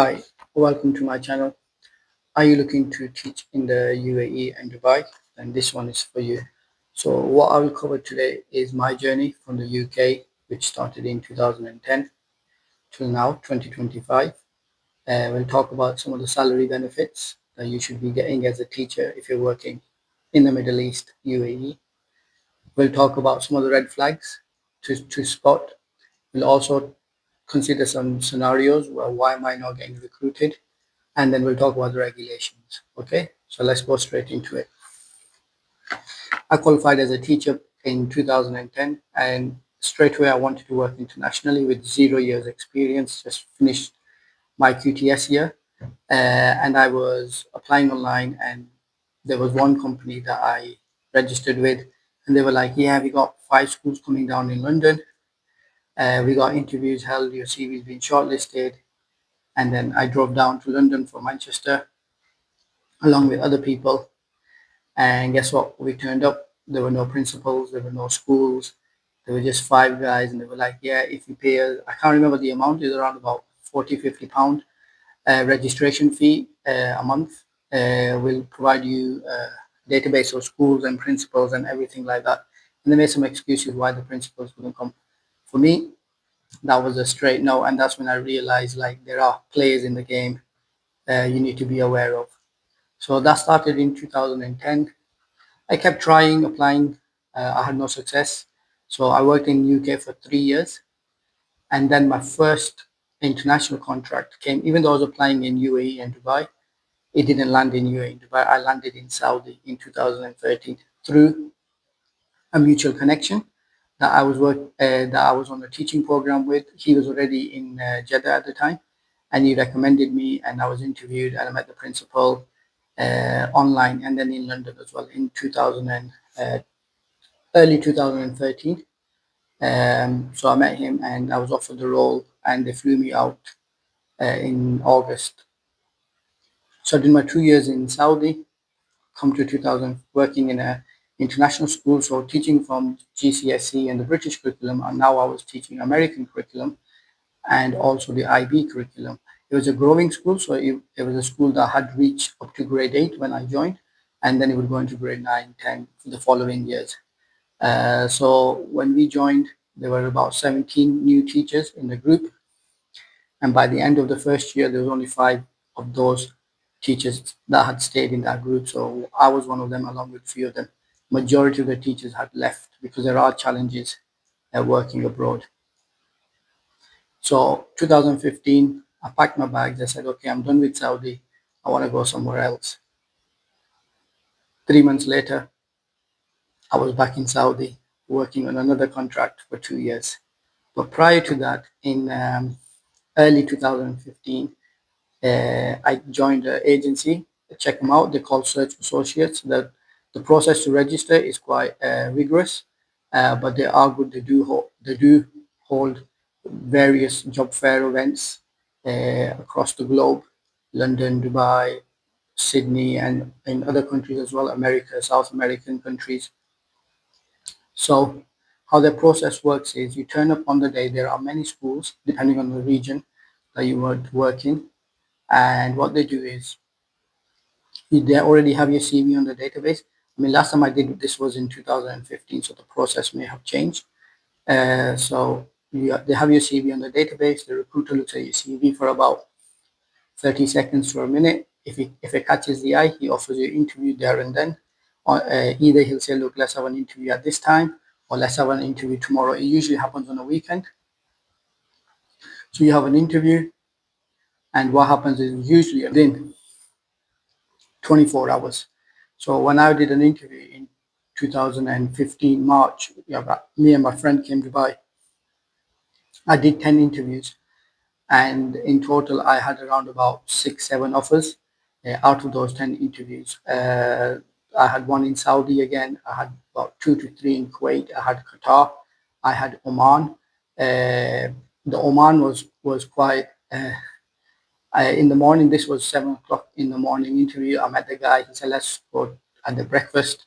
Hi, welcome to my channel. Are you looking to teach in the UAE and Dubai? Then this one is for you. So what I will cover today is my journey from the UK, which started in 2010 till now, 2025. We'll talk about some of the salary benefits that you should be getting as a teacher if you're working in the Middle East, UAE. We'll talk about some of the red flags to spot. We'll also consider some scenarios where why am I not getting recruited, and then we'll talk about the regulations. Okay, so let's go straight into it. I qualified as a teacher in 2010, and straight away I wanted to work internationally with 0 years experience. Just finished my QTS year, and I was applying online, and there was one company that I registered with, and they were like, "Yeah, we got 5 schools coming down in London. We got interviews held. Your CV's been shortlisted." And then I drove down to London from Manchester along with other people. And guess what? We turned up. There were no principals. There were no schools. There were just 5 guys, and they were like, "Yeah, if you pay us, I can't remember the amount. It's around about 40, £50 registration fee a month. We'll provide you a database of schools and principals and everything like that." And they made some excuses why the principals couldn't come. For me, that was a straight no, and that's when I realized like there are players in the game you need to be aware of. So that started in 2010. I kept trying, applying. I had no success. So I worked in UK for 3 years, and then my first international contract came. Even though I was applying in UAE and Dubai, it didn't land in UAE and Dubai. I landed in Saudi in 2013 through a mutual connection that I was on a teaching program with. He was already in Jeddah at the time, and he recommended me, and I was interviewed, and I met the principal online, and then in London as well in 2000 and early 2013. So I met him, and I was offered the role, and they flew me out in August. So I did my 2 years in Saudi, come to 2000, working in a international school, so teaching from GCSE and the British curriculum, and now I was teaching American curriculum and also the IB curriculum. It was a growing school, so it was a school that had reached up to grade 8 when I joined, and then it would go into grade 9, 10 for the following years. So when we joined, there were about 17 new teachers in the group, and by the end of the first year, there was only 5 of those teachers that had stayed in that group. So I was one of them, along with a few of them. Majority of the teachers had left because there are challenges working abroad. So 2015, I packed my bags. I said, "Okay, I'm done with Saudi. I want to go somewhere else." 3 months later, I was back in Saudi working on another contract for 2 years. But prior to that, in early 2015, I joined an agency. Check them out. They're called Search Associates. The process to register is quite rigorous, but they are good. They do hold various job fair events across the globe, London, Dubai, Sydney, and in other countries as well, America, South American countries. So how the process works is you turn up on the day. There are many schools, depending on the region that you want to work in. And what they do is they already have your CV on the database. I mean, last time I did this was in 2015, so the process may have changed. They have your CV on the database. The recruiter looks at your CV for about 30 seconds to a minute. If it catches the eye, he offers you an interview there and then. Or either he'll say, "Look, let's have an interview at this time," or "Let's have an interview tomorrow." It usually happens on a weekend. So you have an interview, and what happens is usually within 24 hours. So when I did an interview in 2015 March, yeah, me and my friend came to Dubai. I did 10 interviews, and in total I had around about 6, 7 offers out of those 10 interviews. I had one in Saudi again. I had about 2 to 3 in Kuwait. I had Qatar. I had Oman. The Oman was quite. In the morning, this was 7 o'clock in the morning interview. I met the guy. He said, "Let's go at the breakfast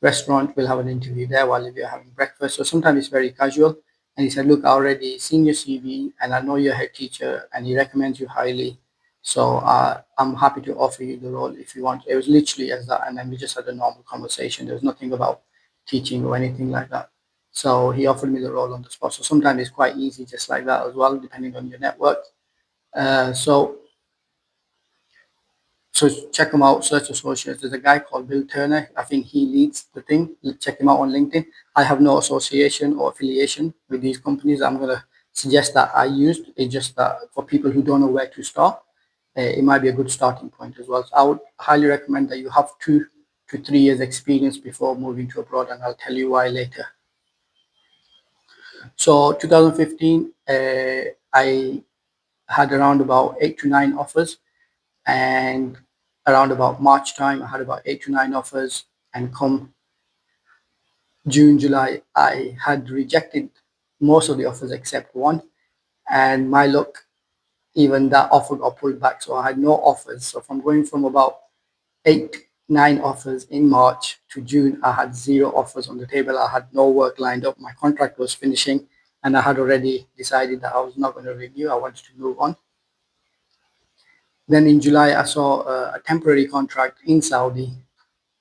restaurant. We'll have an interview there while we're having breakfast." So sometimes it's very casual. And he said, "Look, I already seen your CV, and I know you're a head teacher, and he recommends you highly. So I'm happy to offer you the role if you want. It was literally as that, and then we just had a normal conversation. There was nothing about teaching or anything like that. So he offered me the role on the spot. So sometimes it's quite easy, just like that as well, depending on your network. So check him out, search associates. There's a guy called Bill Turner. I think he leads the thing. Check him out on LinkedIn. I have no association or affiliation with these companies. I'm gonna suggest that I used. It's just that for people who don't know where to start, it might be a good starting point as well. So I would highly recommend that you have 2 to 3 years experience before moving to abroad, and I'll tell you why later. So 2015, I had around about 8 to 9 offers, and around about March time, I had about 8 to 9 offers, and come June, July, I had rejected most of the offers except one, and my luck, even that offer got pulled back, so I had no offers. So from going from about 8, 9 offers in March to June, I had 0 offers on the table. I had no work lined up. My contract was finishing, and I had already decided that I was not going to renew. I wanted to move on. Then in July, I saw a temporary contract in Saudi.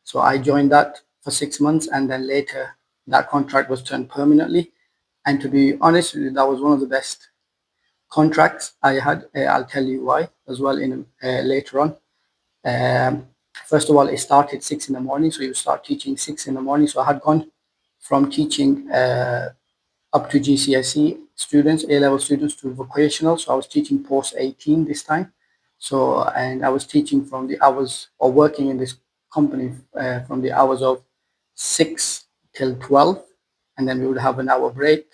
So I joined that for 6 months, and then later that contract was turned permanently. And to be honest with you, that was one of the best contracts I had. I'll tell you why as well in later on. Um, First of all, it started 6 in the morning, so you start teaching 6 in the morning. So I had gone from teaching up to GCSE students, A-level students, to vocational. So I was teaching post 18 this time. So, and I was teaching from the hours, or working in this company from the hours of 6 till 12. And then we would have an hour break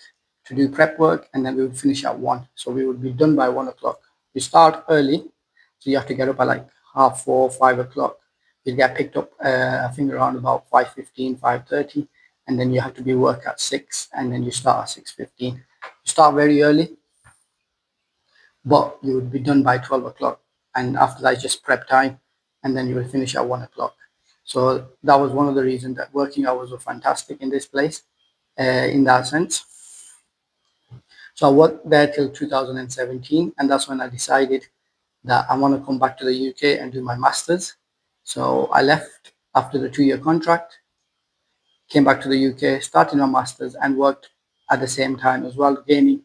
to do prep work, and then we would finish at 1. So we would be done by 1 o'clock. We start early, so you have to get up at like half 4, 5 o'clock. You get picked up, I think around about 5:15, 5:30, and then you have to be work at 6, and then you start at 6:15. You start very early, but you would be done by 12 o'clock, and after that just prep time, and then you will finish at 1 o'clock. So that was one of the reasons that working hours were fantastic in this place, in that sense. So I worked there till 2017, and that's when I decided that I want to come back to the UK and do my masters. So I left after the 2 year contract, came back to the UK, started my masters, and worked at the same time as well, gaining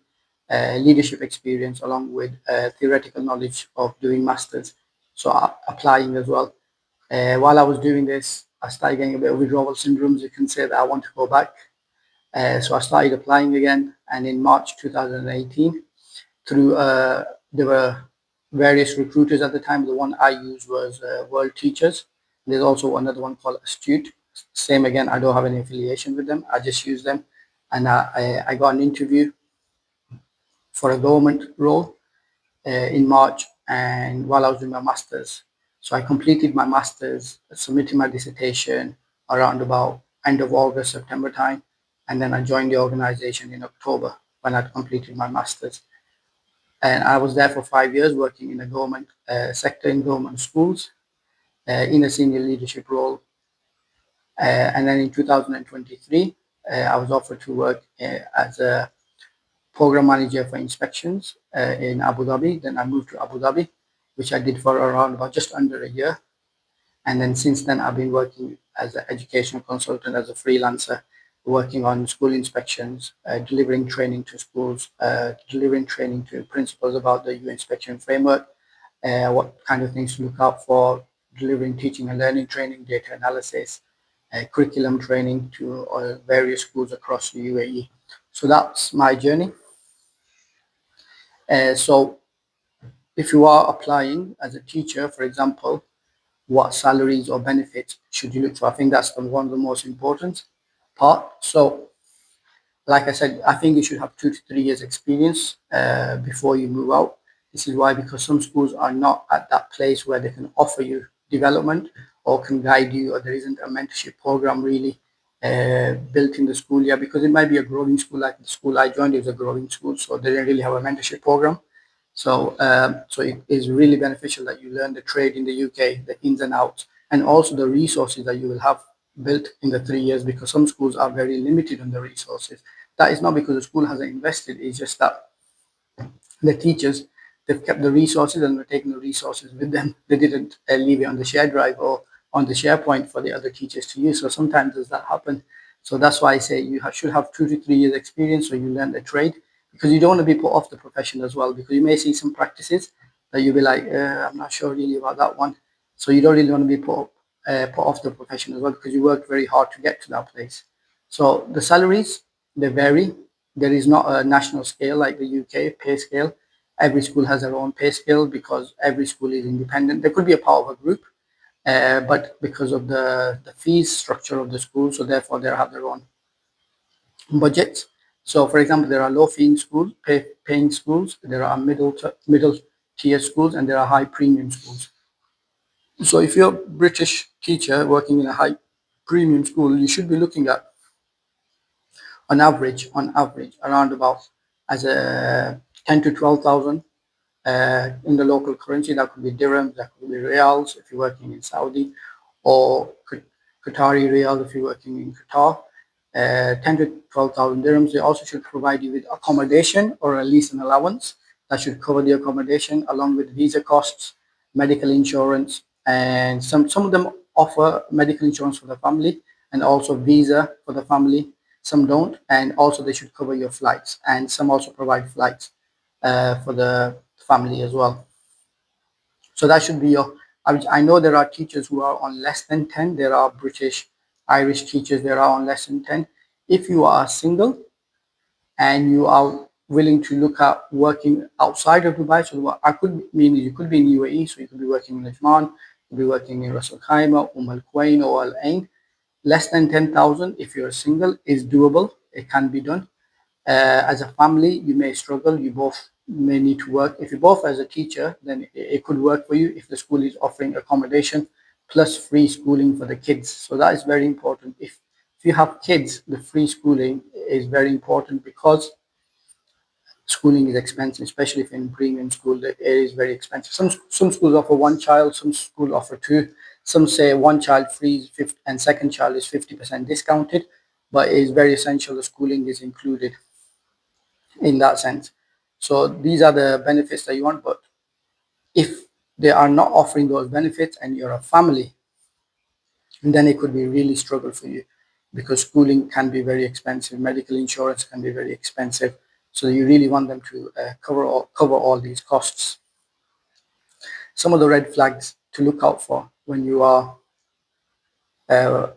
leadership experience along with theoretical knowledge of doing masters. So applying as well. While I was doing this, I started getting a bit of withdrawal syndromes. You can say that I want to go back. So I started applying again, and in March 2018, through there were various recruiters at the time. The one I used was World Teachers. There's also another one called Astute. Same again, I don't have any affiliation with them. I just use them, and I got an interview for a government role in March, and while I was doing my masters. So I completed my masters, submitted my dissertation around about end of August, September time, and then I joined the organization in October when I'd completed my masters. And I was there for 5 years working in the government sector in government schools in a senior leadership role. And then in 2023, I was offered to work as a program manager for inspections in Abu Dhabi. Then I moved to Abu Dhabi, which I did for around about just under a year. And then since then, I've been working as an educational consultant, as a freelancer, working on school inspections, delivering training to schools, delivering training to principals about the EU inspection framework, what kind of things to look out for, delivering teaching and learning training, data analysis, curriculum training to various schools across the UAE. So that's my journey. So if you are applying as a teacher, for example, what salaries or benefits should you look for? I think that's one of the most important part. So like I said, I think you should have 2 to 3 years experience before you move out. This is why, because some schools are not at that place where they can offer you development or can guide you, or there isn't a mentorship program really built in the school yet, because it might be a growing school. Like the school I joined is a growing school, so they didn't really have a mentorship program. So it is really beneficial that you learn the trade in the UK, the ins and outs, and also the resources that you will have built in the 3 years, because some schools are very limited on the resources. That is not because the school hasn't invested, it's just that the teachers they've kept the resources and they're taking the resources with them. They didn't leave it on the share drive or on the SharePoint for the other teachers to use. So sometimes does that happen? So that's why I say you should have 2 to 3 years experience so you learn the trade, because you don't want to be put off the profession as well, because you may see some practices that you'll be like, I'm not sure really about that one. So you don't really want to be put off the profession as well, because you worked very hard to get to that place. So the salaries, they vary. There is not a national scale like the UK pay scale. Every school has their own pay scale because every school is independent. They could be a part of a group, but because of the fees structure of the school, so therefore they have their own budgets. So, for example, there are low-paying schools, paying schools. There are middle tier schools, and there are high premium schools. So, if you're a British teacher working in a high premium school, you should be looking at on average around about as a 10 to 12,000 in the local currency. That could be dirhams, that could be reals if you're working in Saudi, or Qatari real if you're working in Qatar. 10 to 12,000 dirhams. They also should provide you with accommodation or at least an allowance that should cover the accommodation along with visa costs, medical insurance, and some of them offer medical insurance for the family and also visa for the family. Some don't, and also they should cover your flights, and some also provide flights for the family as well. So that should be your average. I know there are teachers who are on less than 10. There are British, Irish teachers that are on less than 10. If you are single and you are willing to look at working outside of Dubai, so what I could mean is you could be in UAE, so you could be working in Ajman, you could be working in Ras Al Khaimah, Al Quwain, or Al Ain. Less than 10,000, if you're single, is doable. It can be done. As a family, you may struggle. You both may need to work. If you both as a teacher, then it could work for you if the school is offering accommodation plus free schooling for the kids. So that is very important. If you have kids, the free schooling is very important because schooling is expensive, especially if in premium school. It is very expensive. Some schools offer one child, some schools offer two. Some say one child free and second child is 50% discounted, but it is very essential the schooling is included in that sense. So these are the benefits that you want. But if they are not offering those benefits and you're a family, then it could be really struggle for you because schooling can be very expensive, medical insurance can be very expensive. So you really want them to cover all these costs. Some of the red flags to look out for when you are uh,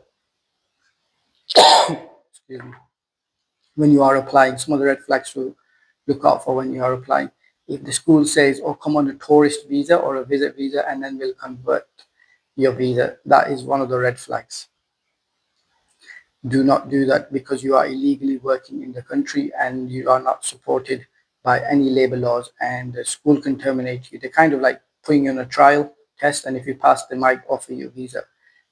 excuse me, when you are applying. Some of the red flags to look out for when you are applying. If the school says, "Oh, come on a tourist visa or a visit visa, and then we'll convert your visa," that is one of the red flags. Do not do that because you are illegally working in the country and you are not supported by any labor laws, and the school can terminate you. They're kind of like putting you on a trial test, and if you pass, they might offer you a visa.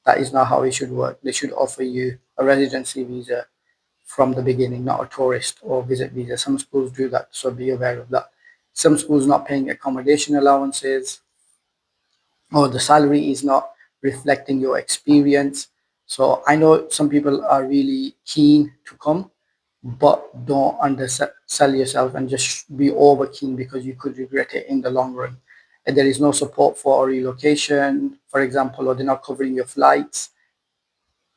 That is not how it should work. They should offer you a residency visa from the beginning, not a tourist or visit visa. Some schools do that, so be aware of that. Some schools not paying accommodation allowances, or the salary is not reflecting your experience. So I know some people are really keen to come, but don't undersell yourself and just be over keen because you could regret it in the long run. And there is no support for a relocation, for example, or they're not covering your flights.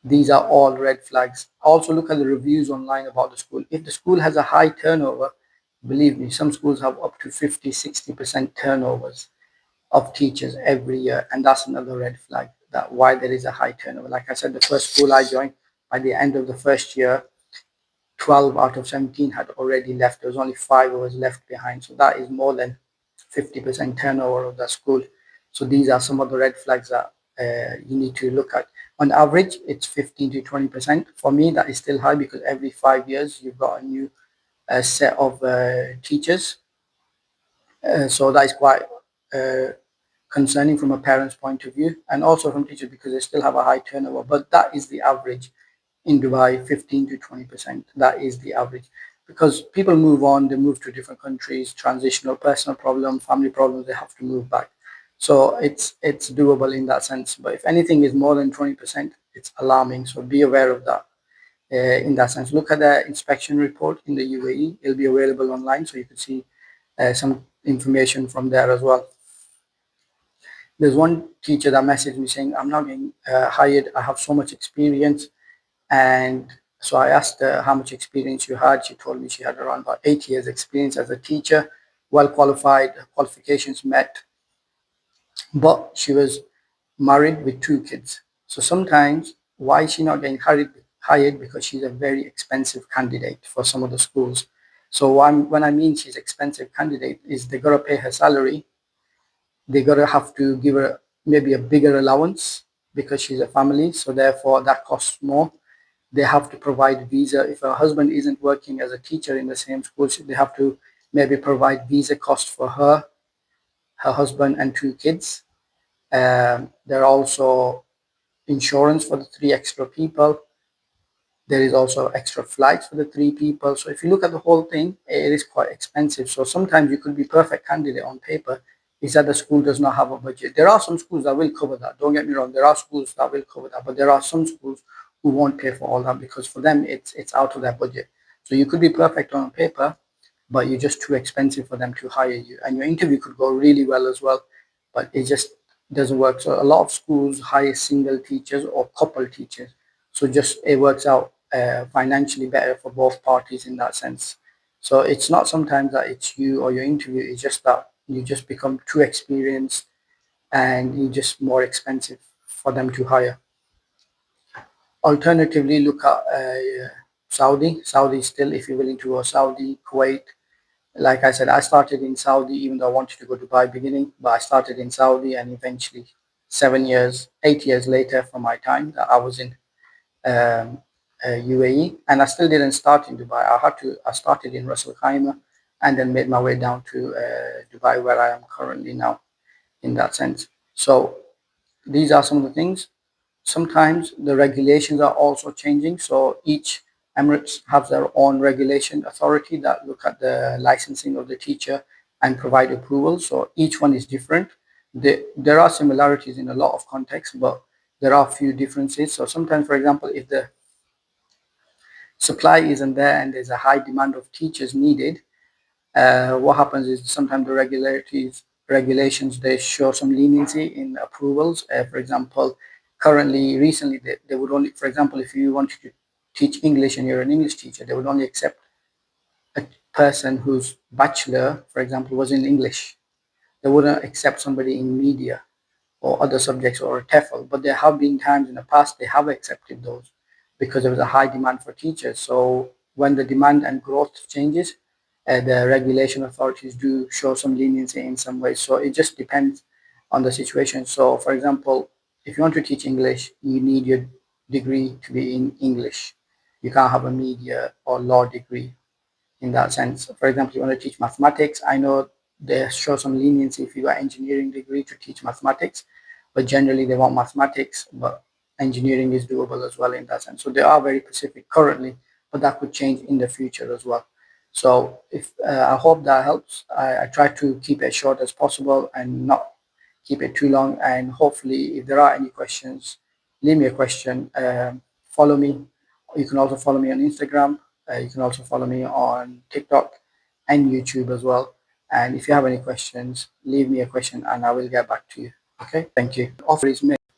These are all red flags. Also, look at the reviews online about the school. If the school has a high turnover, believe me, some schools have up to 50, 60% turnovers of teachers every year. And that's another red flag that why there is a high turnover. Like I said, the first school I joined, by the end of the first year, 12 out of 17 had already left. There was only 5 of us left behind. So that is more than 50% turnover of the school. So these are some of the red flags that you need to look at. On average, it's 15 to 20%. For me, that is still high because every 5 years you've got a new set of teachers. So that is quite uh, concerning from a parent's point of view and also from teachers because they still have a high turnover. But that is the average in Dubai, 15 to 20%. That is the average because people move on, they move to different countries, transitional, personal problem, family problems, they have to move back. So it's doable in that sense. But if anything is more than 20%, it's alarming. So be aware of that. In that sense, look at the inspection report in the UAE. It'll be available online, so you can see some information from there as well. There's one teacher that messaged me saying, I'm not getting hired. I have so much experience. And so I asked her how much experience you had. She told me she had around about 8 years experience as a teacher, well qualified, qualifications met, but she was married with 2 kids. So sometimes why is she not getting hired? Because she's a very expensive candidate for some of the schools. So when I mean she's expensive candidate is they gotta pay her salary, they gotta have to give her maybe a bigger allowance because she's a family, so therefore that costs more. They have to provide visa. If her husband isn't working as a teacher in the same school, they have to maybe provide visa cost for her, her husband, and 2 kids. There are also insurance for the 3 extra people. There is also extra flights for the 3 people. So if you look at the whole thing, it is quite expensive. So sometimes you could be perfect candidate on paper, is that the school does not have a budget. There are some schools that will cover that. Don't get me wrong. There are schools that will cover that, but there are some schools who won't pay for all that because for them it's out of their budget. So you could be perfect on paper, but you're just too expensive for them to hire you. And your interview could go really well as well, but it just doesn't work. So a lot of schools hire single teachers or couple teachers. So just it works out financially better for both parties in that sense. So it's not sometimes that it's you or your interview, it's just that you just become too experienced and you're just more expensive for them to hire. Alternatively, look at Saudi. Saudi still, if you're willing to go Saudi, Kuwait. Like I said, I started in Saudi, even though I wanted to go to Dubai beginning, but I started in Saudi and eventually 7 years, 8 years later from my time that I was in um, UAE, and I still didn't start in Dubai. I started in Ras Al Khaimah and then made my way down to Dubai where I am currently now in that sense. So these are some of the things. Sometimes the regulations are also changing. So each Emirates have their own regulation authority that look at the licensing of the teacher and provide approval. So each one is different. There are similarities in a lot of contexts, but there are a few differences. So sometimes, for example, if the supply isn't there and there's a high demand of teachers needed, what happens is sometimes the regulations they show some leniency in approvals. For example, recently they would only, for example, if you wanted to teach English and you're an English teacher, they would only accept a person whose bachelor, for example, was in English. They wouldn't accept somebody in media or other subjects or a TEFL, but there have been times in the past they have accepted those because there was a high demand for teachers. So when the demand and growth changes, the regulation authorities do show some leniency in some ways. So it just depends on the situation. So for example, if you want to teach English, you need your degree to be in English. You can't have a media or law degree in that sense. For example, you want to teach mathematics. I know they show some leniency if you got engineering degree to teach mathematics, but generally they want mathematics, but engineering is doable as well in that sense. So they are very specific currently, but that could change in the future as well. So if I hope that helps. I try to keep it short as possible and not keep it too long. And hopefully, if there are any questions, leave me a question. Follow me. You can also follow me on Instagram. You can also follow me on TikTok and YouTube as well. And if you have any questions, leave me a question and I will get back to you. Okay, thank you. Offer is made.